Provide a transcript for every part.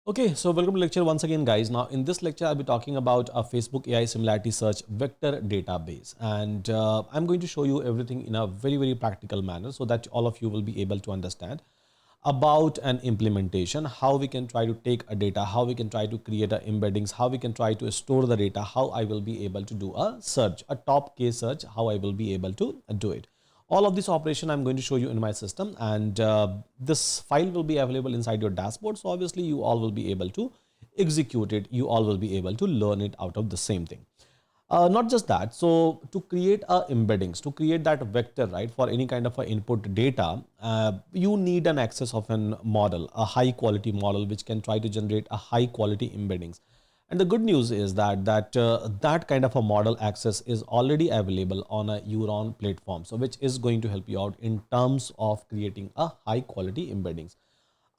Okay, so welcome to lecture once again, guys. Now, in this lecture, I'll be talking about a Facebook AI similarity search vector database, and I'm going to show you everything in a very practical manner so that all of you will be able to understand about an implementation, how we can try to take a data, how we can try to create a embeddings, how we can try to store the data, how I will be able to do a search, a top case search, how I will be able to do it. All of this operation I'm going to show you in my system, and this file will be available inside your dashboard. So obviously you all will be able to execute it. You all will be able to learn it out of the same thing. Not just that, so to create a embeddings, to create that vector, right, for any kind of a input data, you need an access of an model, a high quality model, which can try to generate a high quality embeddings. And the good news is that kind of a model access is already available on a Euron platform, so which is going to help you out in terms of creating a high quality embeddings.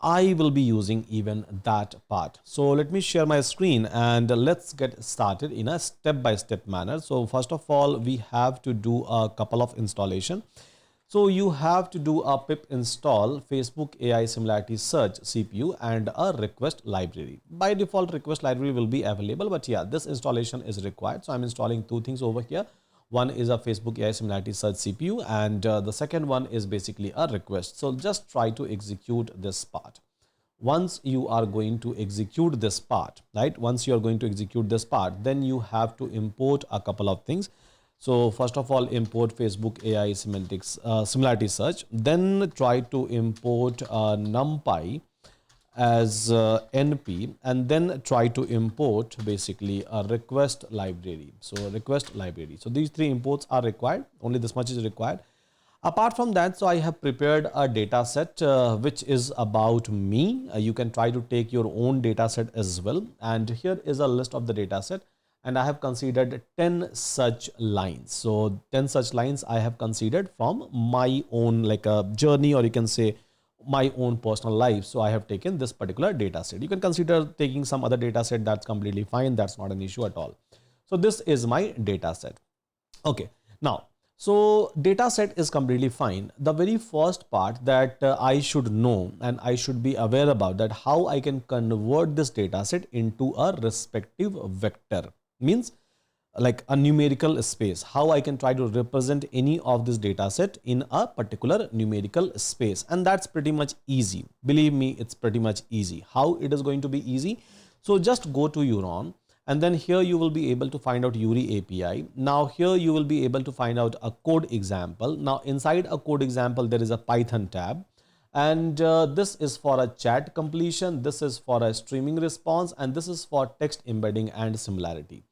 I will be using even that part. So let me share my screen and let's get started in a step-by-step manner. So first of all, we have to do a couple of installation. So you have to do a pip install Facebook AI similarity search CPU and a request library. By default, request library will be available, but yeah, this installation is required. So I'm installing two things over here. One is a Facebook AI similarity search CPU, and the second one is basically a request. So just try to execute this part. Once you are going to execute this part, right? Once you are going to execute this part, then you have to import a couple of things. So first of all, import Facebook AI semantics similarity search. Then try to import NumPy as np, and then try to import basically a request library. So request library. So these three imports are required. Only this much is required. Apart from that, so I have prepared a data set which is about me. You can try to take your own data set as well. And here is a list of the data set. And I have considered 10 such lines. So 10 such lines I have considered from my own like a journey, or you can say my own personal life. So I have taken this particular data set. You can consider taking some other data set. That's completely fine. That's not an issue at all. So this is my data set. Okay. Now, so data set is completely fine. The very first part that I should know and I should be aware about that how I can convert this data set into a respective vector, means like a numerical space, how I can try to represent any of this data set in a particular numerical space. And that's pretty much easy. Believe me, it's pretty much easy. How it is going to be easy? So just go to Euron, and then here you will be able to find out URI API. Now here you will be able to find out a code example. Now inside a code example, there is a Python tab. And this is for a chat completion. This is for a streaming response. And this is for text embedding and similarity.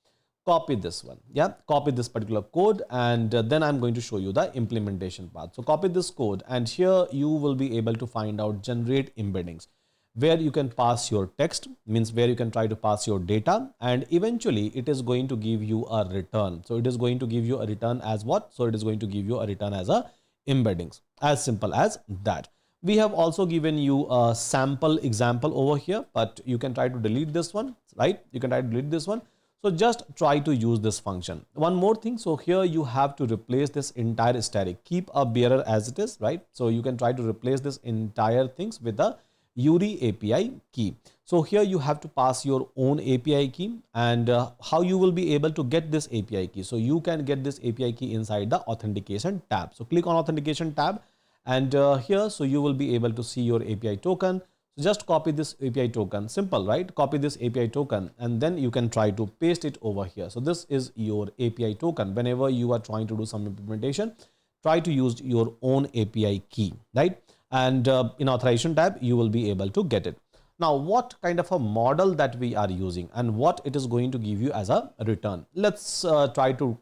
Copy this one. Yeah, copy this particular code, and then I'm going to show you the implementation path. So copy this code, and here you will be able to find out generate embeddings, where you can pass your text, means where you can try to pass your data, and eventually it is going to give you a return. So it is going to give you a return as what? So it is going to give you a return as a embeddings, as simple as that. We have also given you a sample example over here, but you can try to delete this one, right? You can try to delete this one. So just try to use this function. One more thing. So here you have to replace this entire static. Keep a bearer as it is, right? So you can try to replace this entire things with the URI API key. So here you have to pass your own API key, and how you will be able to get this API key. So you can get this API key inside the authentication tab. So click on authentication tab, and here, so you will be able to see your API token. So just copy this API token, simple, right? Copy this API token, and then you can try to paste it over here. So this is your API token. Whenever you are trying to do some implementation, try to use your own API key, right? And in authorization tab, you will be able to get it. Now, what kind of a model that we are using and what it is going to give you as a return? Let's try to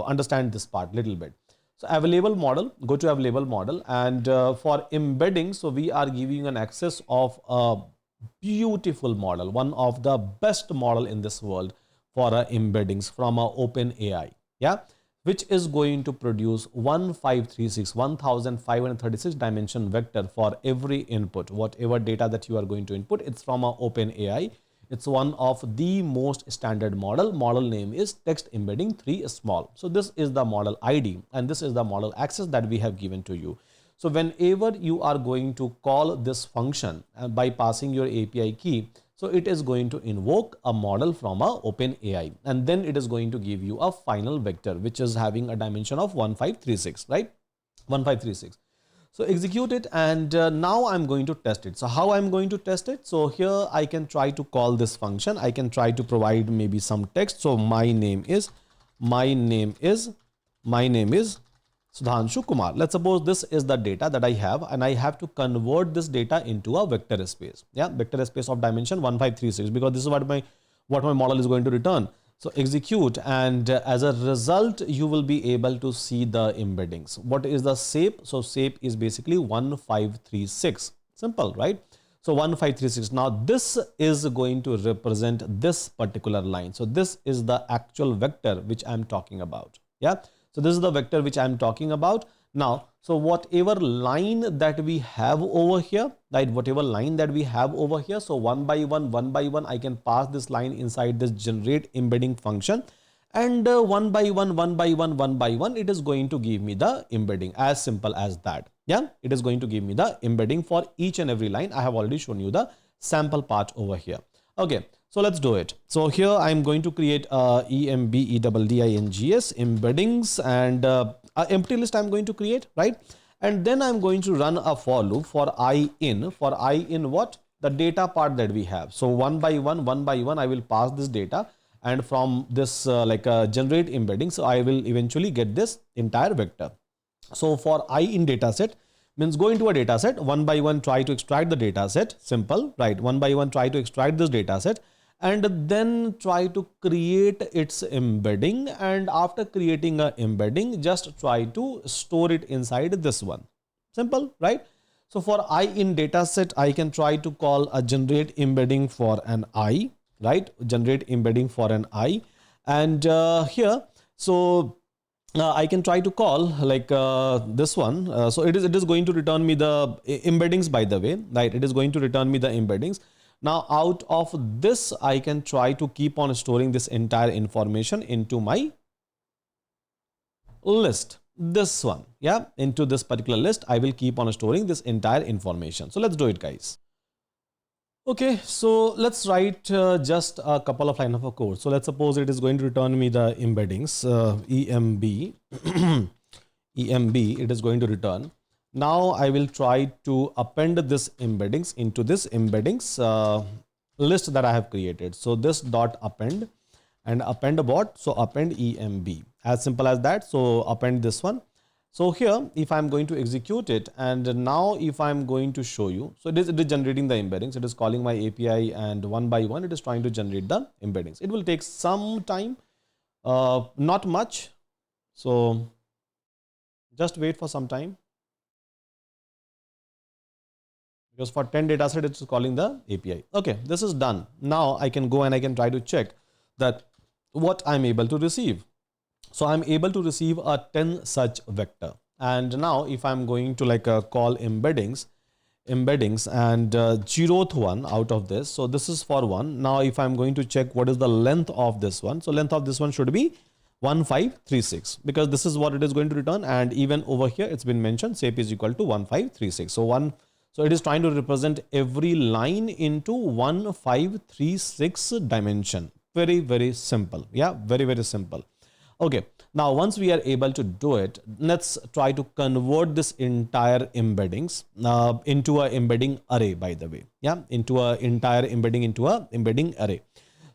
understand this part a little bit. So available model, go to available model, and for embedding, so we are giving an access of a beautiful model, one of the best model in this world for embeddings from a OpenAI, yeah, which is going to produce 1536 dimension vector for every input. Whatever data that you are going to input, it's from a OpenAI. It's one of the most standard model. Model name is text embedding 3 small. So this is the model ID, and this is the model access that we have given to you. So whenever you are going to call this function by passing your API key, So it is going to invoke a model from a OpenAI, and then it is going to give you a final vector, which is having a dimension of 1536, right? 1536. So execute it, and now I'm going to test it. So how I'm going to test it? So here I can try to call this function. I can try to provide maybe some text. So my name is Sudhanshu Kumar. Let's suppose this is the data that I have, and I have to convert this data into a vector space. Yeah, vector space of dimension 1536, because this is what my model is going to return. So execute, and as a result, you will be able to see the embeddings. What is the shape? So shape is basically 1536. Simple, right? So 1536. Now this is going to represent this particular line. So this is the actual vector which I'm talking about. Yeah. So this is the vector which I'm talking about. Now, so whatever line that we have over here, right? Whatever line that we have over here. So one by one, I can pass this line inside this generate embedding function. And one by one, it is going to give me the embedding, as simple as that. Yeah, it is going to give me the embedding for each and every line. I have already shown you the sample part over here. Okay, so let's do it. So here I'm going to create embeddings and an empty list I'm going to create, right? And then I'm going to run a for loop for I in what? The data part that we have. So one by one, I will pass this data, and from this generate embedding, so I will eventually get this entire vector. So for I in data set means go into a data set, one by one try to extract the data set. Simple, right? One by one try to extract this data set, and then try to create its embedding, and after creating a embedding, just try to store it inside this one. Simple, right? So for I in data set, I can try to call a generate embedding for an I, right? Generate embedding for an I, and here, so I can try to call like this one. So it is going to return me the embeddings, by the way, right? It is going to return me the embeddings. Now out of this, I can try to keep on storing this entire information into my list. This one, yeah, into this particular list, I will keep on storing this entire information. So let's do it, guys. Okay, so let's write just a couple of lines of a code. So let's suppose it is going to return me the embeddings, EMB, EMB, it is going to return. Now I will try to append this embeddings into this embeddings list that I have created. So this dot append, and append what? So append EMB, as simple as that. So append this one. So here, if I'm going to execute it, and now if I'm going to show you, so it is generating the embeddings. It is calling my API, and one by one, it is trying to generate the embeddings. It will take some time, not much. So just wait for some time, because for 10 data set, it's calling the API. Okay, this is done. Now I can go and I can try to check that what I'm able to receive. So I'm able to receive a 10 such vector. And now if I'm going to call embeddings, and 0th one out of this. So this is for one. Now if I'm going to check what is the length of this one. So length of this one should be 1536, because this is what it is going to return. And even over here, it's been mentioned shape is equal to 1536. So it is trying to represent every line into 1536 dimension. Very, very simple. Yeah, very, very simple. Okay, now once we are able to do it, let's try to convert this entire embeddings into a embedding array, by the way. Yeah, into a entire embedding into a embedding array.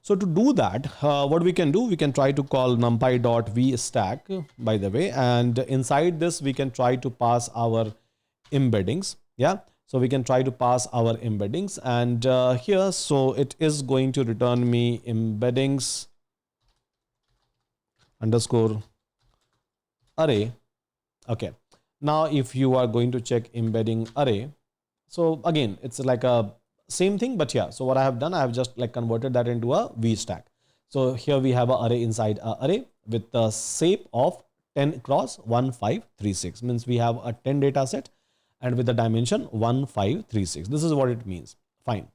So to do that, what we can do, we can try to call numpy.vstack, by the way, and inside this we can try to pass our embeddings. Yeah, so we can try to pass our embeddings, and here, so it is going to return me embeddings underscore array. Okay, now if you are going to check embedding array, so again it's like a same thing, but yeah, so what I have done, I have just converted that into a vstack. So here we have an array inside an array with the shape of 10 cross 1536, means we have a 10 data set and with the dimension 1536. This is what it means. Fine.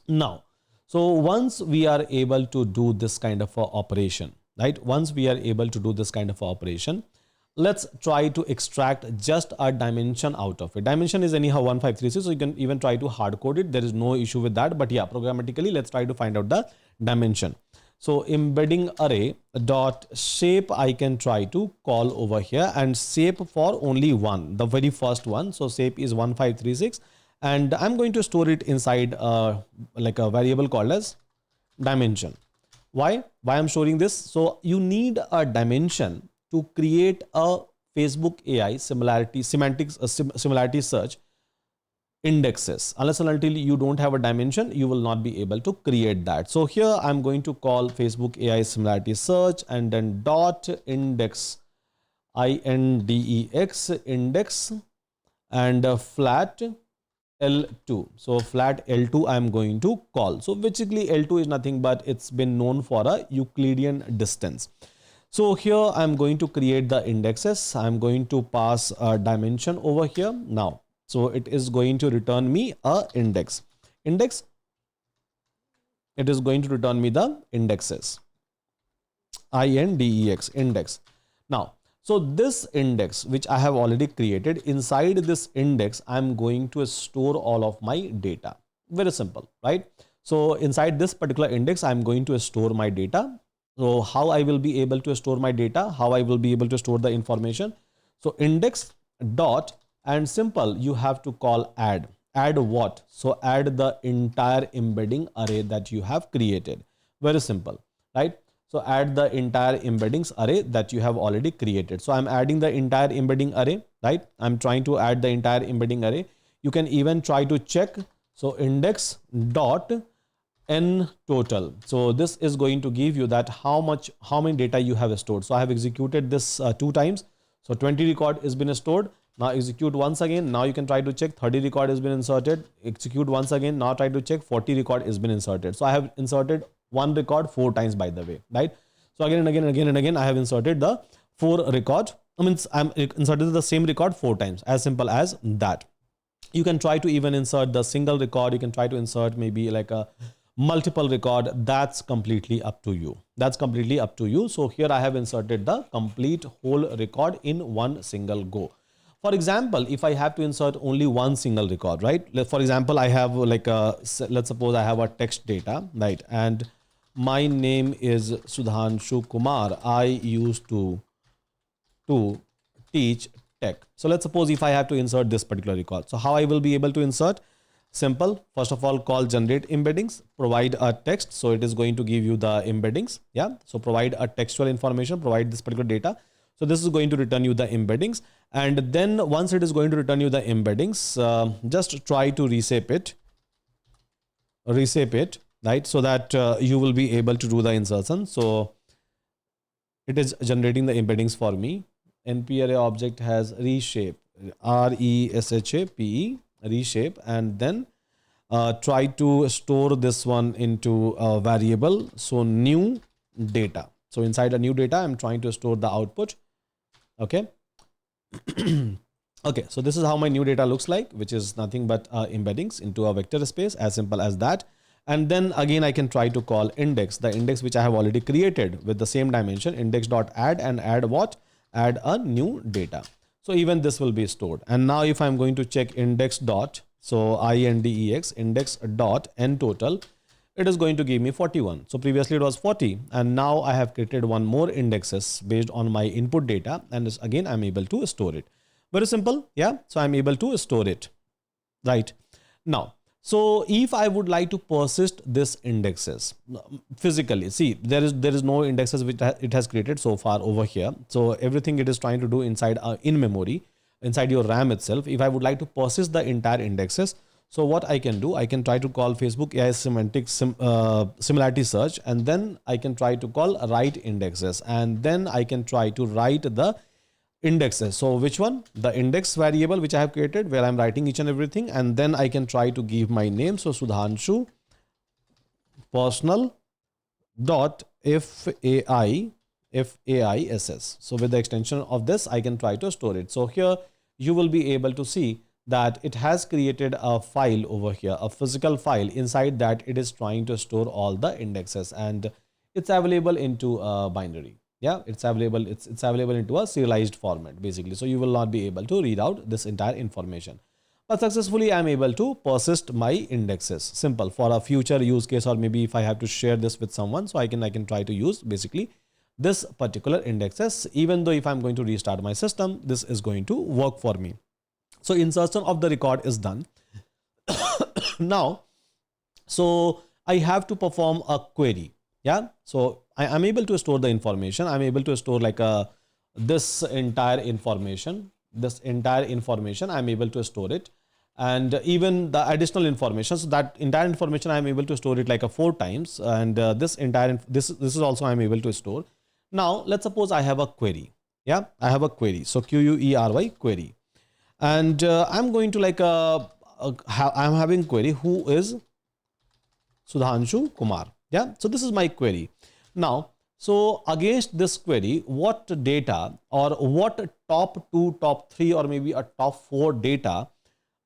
Now, so once we are able to do this kind of a operation, right? Once we are able to do this kind of operation, let's try to extract just a dimension out of it. Dimension is anyhow 1536, so you can even try to hard code it. There is no issue with that. But yeah, programmatically, let's try to find out the dimension. So embedding array dot shape, I can try to call over here, and shape for only one, the very first one. So shape is 1536, and I'm going to store it inside like a variable called as dimension. Why I'm storing this? So you need a dimension to create a Facebook AI similarity semantics similarity search indexes. Unless and until you don't have a dimension, you will not be able to create that. So here I'm going to call Facebook AI similarity search and then dot index, index index, and flat L2. So flat L2 I'm going to call. So basically L2 is nothing but it's been known for a Euclidean distance. So here I'm going to create the indexes. I'm going to pass a dimension over here now. So it is going to return me a index. Index, it is going to return me the indexes. INDEX, index. Now, so this index, which I have already created, inside this index, I'm going to store all of my data. Very simple, right? So inside this particular index, I'm going to store my data. So how I will be able to store my data, how I will be able to store the information. So index dot, and simple, you have to call add. Add what? So add the entire embedding array that you have created. Very simple, right? So add the entire embeddings array that you have already created. So I'm adding the entire embedding array, right? I'm trying to add the entire embedding array. You can even try to check. So index dot n total. So this is going to give you that how many data you have stored. So I have executed this 2 times. So 20 record has been stored. Now execute once again. Now you can try to check 30 record has been inserted. Execute once again. Now try to check 40 record has been inserted. So I have inserted one record 4 times, by the way, right? So again and again and again and again, I have inserted the 4 record. I mean, I'm inserted the same record 4 times, as simple as that. You can try to even insert the single record. You can try to insert maybe like a multiple record. That's completely up to you. That's completely up to you. So here I have inserted the complete whole record in one single go. For example, if I have to insert only one single record, right? For example, I have like a, let's suppose I have a text data, right? And my name is Sudhanshu Kumar. I used to teach tech. So let's suppose if I have to insert this particular record. So how I will be able to insert? Simple. First of all, call generate embeddings, provide a text. So it is going to give you the embeddings. Yeah. So provide a textual information, provide this particular data. So this is going to return you the embeddings. And then once it is going to return you the embeddings, just try to reshape it, right? So that you will be able to do the insertion. So it is generating the embeddings for me. NP array object has reshape, RESHAPE, reshape, and then try to store this one into a variable. So new data. So inside a new data, I'm trying to store the output. Okay. Okay, so this is how my new data looks like, which is nothing but embeddings into a vector space, as simple as that. And then again, I can try to call index, the index which I have already created with the same dimension, index.add, and add what? Add a new data. So even this will be stored. And now if I'm going to check index dot, so INDEX index dot n total, it is going to give me 41. So previously it was 40, and now I have created one more indexes based on my input data, and this, again I'm able to store it. Very simple, yeah. So I'm able to store it right now. So if I would like to persist this indexes physically, see there is no indexes which it has created so far over here. So everything it is trying to do inside in memory, inside your RAM itself. If I would like to persist the entire indexes, so what I can do, I can try to call Facebook AI similarity search, and then I can try to call write indexes, and then I can try to write the indexes. So which one? The index variable which I have created, where I'm writing each and everything, and then I can try to give my name. So Sudhanshu personal dot FAISS. So with the extension of this, I can try to store it. So here you will be able to see that it has created a file over here, a physical file. Inside that, it is trying to store all the indexes, and it's available into a binary. Yeah, it's available. It's available into a serialized format basically. So you will not be able to read out this entire information. But successfully, I'm able to persist my indexes. Simple for a future use case, or maybe if I have to share this with someone, so I can try to use basically this particular indexes. Even though if I'm going to restart my system, this is going to work for me. So insertion of the record is done. Now, so I have to perform a query. Yeah. So I am able to store the information. I'm able to store like this entire information. I'm able to store it, and even the additional information. So that entire information I'm able to store it like a 4 times, and this is also I'm able to store. Now let's suppose I have a query. Yeah, I have a query. So query query, and I'm going to like I'm having query who is Sudhanshu Kumar. Yeah, so this is my query. Now, so against this query, what data or what top 2, top 3, or maybe a top 4 data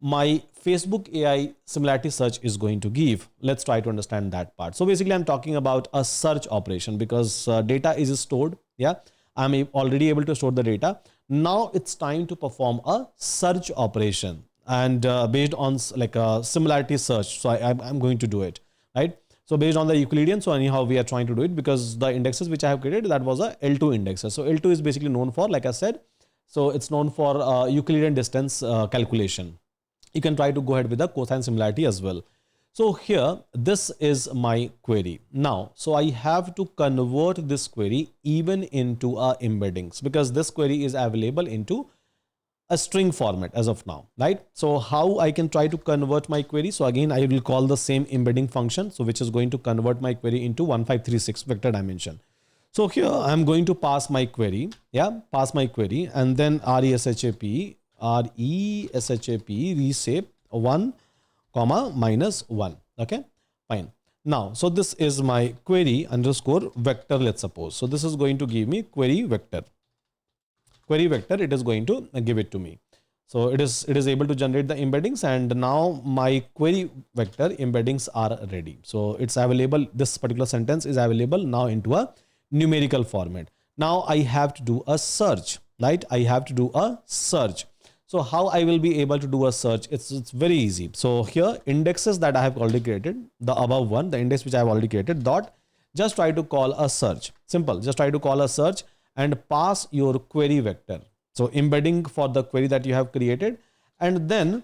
my Facebook AI similarity search is going to give? Let's try to understand that part. So basically, I'm talking about a search operation because data is stored. Yeah, I'm already able to store the data. Now it's time to perform a search operation, and based on like a similarity search. So I'm going to do it, right? So based on the Euclidean, so anyhow we are trying to do it because the indexes which I have created, that was a L2 indexes. So L2 is basically known for, like I said, so it's known for Euclidean distance calculation. You can try to go ahead with the cosine similarity as well. So here, this is my query. Now, so I have to convert this query even into embeddings, because this query is available into a string format as of now, right? So how I can try to convert my query? So again, I will call the same embedding function, so which is going to convert my query into 1536 vector dimension. So here I'm going to pass my query, yeah, pass my query, and then reshape reshape 1 comma minus 1. Okay, fine. Now, so this is my query underscore vector, let's suppose. So this is going to give me query vector. It is going to give it to me. So it is able to generate the embeddings, and now my query vector embeddings are ready. So it's available. This particular sentence is available now into a numerical format. Now I have to do a search, right? I have to do a search. So how I will be able to do a search? It's very easy. So here, indexes that I have already created, the above one, the index which I have already created, dot, just try to call a search. Simple. Just try to call a search and pass your query vector. So embedding for the query that you have created, and then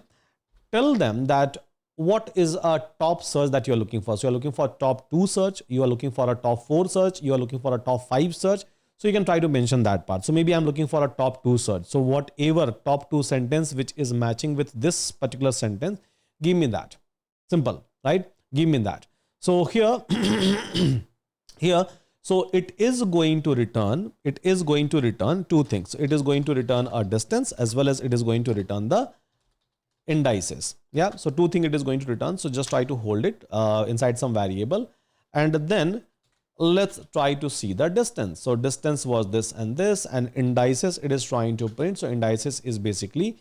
tell them that what is a top search that you are looking for. So you're looking for a top 2 search, you are looking for a top 4 search, you are looking for a top 5 search. So you can try to mention that part. So maybe I'm looking for a top 2 search. So whatever top 2 sentence which is matching with this particular sentence, give me that. Simple, right? Give me that. So here, so it is going to return 2 things. It is going to return a distance, as well as it is going to return the indices. Yeah, so 2 things it is going to return. So just try to hold it inside some variable, and then let's try to see the distance. So distance was this, and indices it is trying to print. So indices is basically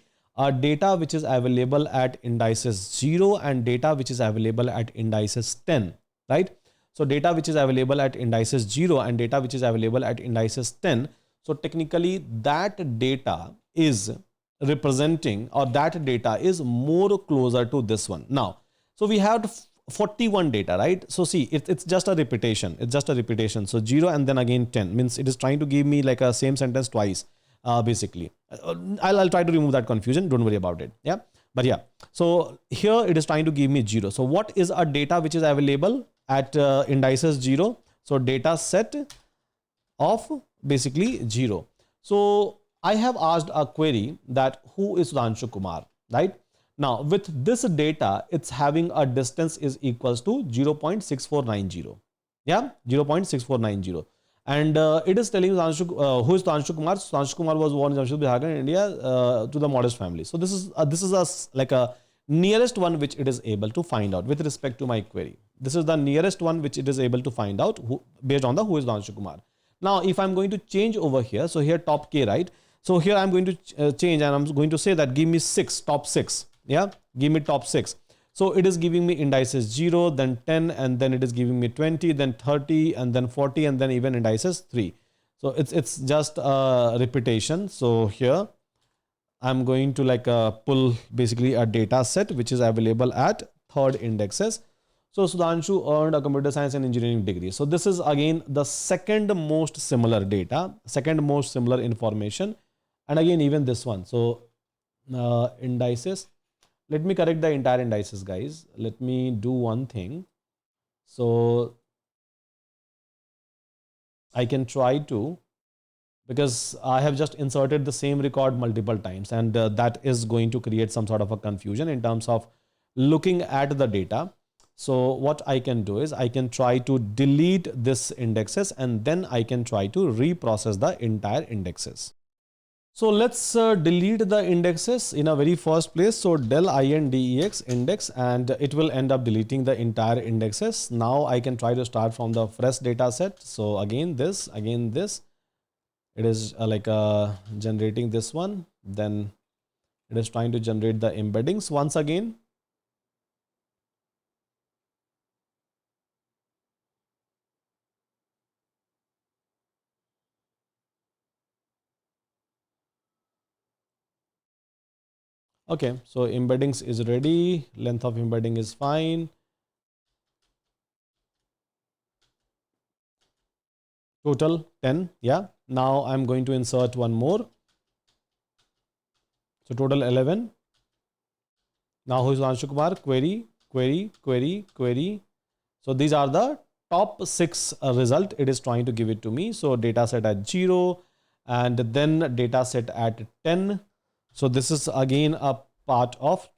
data which is available at indices 0 and data which is available at indices 10, right? So data which is available at indices 0 and data which is available at indices 10. So technically that data is representing, or that data is more closer to this one. Now, so we have 41 data, right? So see, it's just a repetition. It's just a repetition. So 0 and then again 10 means it is trying to give me like a same sentence twice, basically. I'll try to remove that confusion. Don't worry about it. Yeah. But yeah, so here it is trying to give me 0. So what is a data which is available at indices 0? So data set of basically 0. So I have asked a query that who is Sudhanshu Kumar, right? Now with this data, it's having a distance is equals to 0.6490. Yeah, 0.6490. And it is telling who is Sudhanshu Kumar. Sudhanshu Kumar was born in Jamshedpur, Bihar, in India, to the modest family. So this is like a nearest one which it is able to find out with respect to my query. This is the nearest one which it is able to find out based on the who is Sudhanshu Kumar. Now, if I'm going to change over here, so here top K, right? So here I'm going to change, and I'm going to say that give me top 6. Yeah, give me top 6. So it is giving me indices 0, then 10, and then it is giving me 20, then 30, and then 40, and then even indices 3. So it's just a repetition. So here I'm going to like pull basically a data set which is available at third indexes. So Sudhanshu earned a computer science and engineering degree. So this is again the second most similar data, second most similar information. And again, even this one. So indices. Let me correct the entire indices, guys. Let me do one thing. So I can try to, because I have just inserted the same record multiple times, and that is going to create some sort of a confusion in terms of looking at the data. So what I can do is I can try to delete this indexes and then I can try to reprocess the entire indexes. So let's delete the indexes in a very first place. So del index index, and it will end up deleting the entire indexes. Now I can try to start from the fresh data set. So again this, it is generating this one. Then it is trying to generate the embeddings once again. Okay, so embeddings is ready. Length of embedding is fine. Total 10. Yeah. Now I'm going to insert one more. So total 11. Now who is Anshu Kumar? Query, query, query, query. So these are the top 6 result. It is trying to give it to me. So data set at 0 and then data set at 10. So this is again a part of.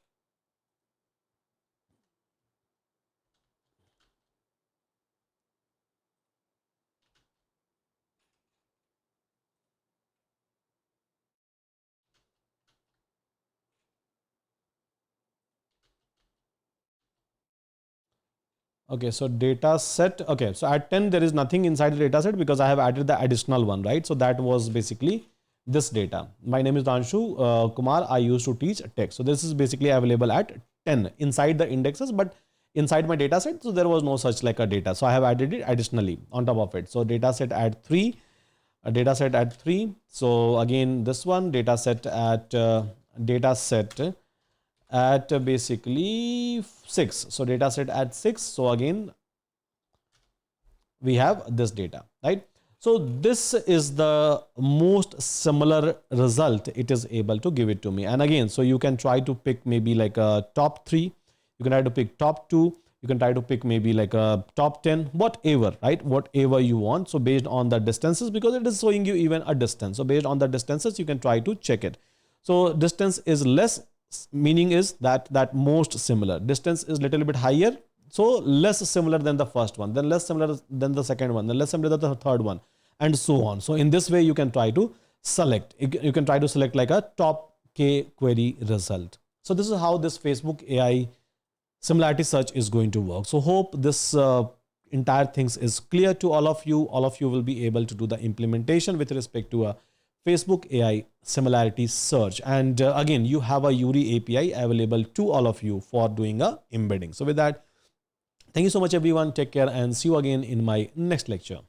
Okay, so data set. Okay, so at 10, there is nothing inside the data set because I have added the additional one, right? So that was basically this data. My name is Danshu Kumar. I used to teach tech. So this is basically available at 10 inside the indexes, but inside my data set, so there was no such like a data. So I have added it additionally on top of it. So data set at 3, a data set at 3. So again, this one data set at basically 6. So data set at 6. So again, we have this data, right? So this is the most similar result it is able to give it to me. And again, so you can try to pick maybe like a top 3. You can try to pick top 2. You can try to pick maybe like a top 10, whatever, right? Whatever you want. So based on the distances, because it is showing you even a distance. So based on the distances, you can try to check it. So distance is less, meaning is that most similar. Distance is little bit higher, so less similar than the first one, then less similar than the second one, then less similar than the third one, and so on. So in this way, you can try to select. You can try to select like a top K query result. So this is how this Facebook AI similarity search is going to work. So hope this entire things is clear to all of you. All of you will be able to do the implementation with respect to a Facebook AI similarity search. And again, you have a Yuri API available to all of you for doing a embedding. So with that, thank you so much, everyone. Take care and see you again in my next lecture.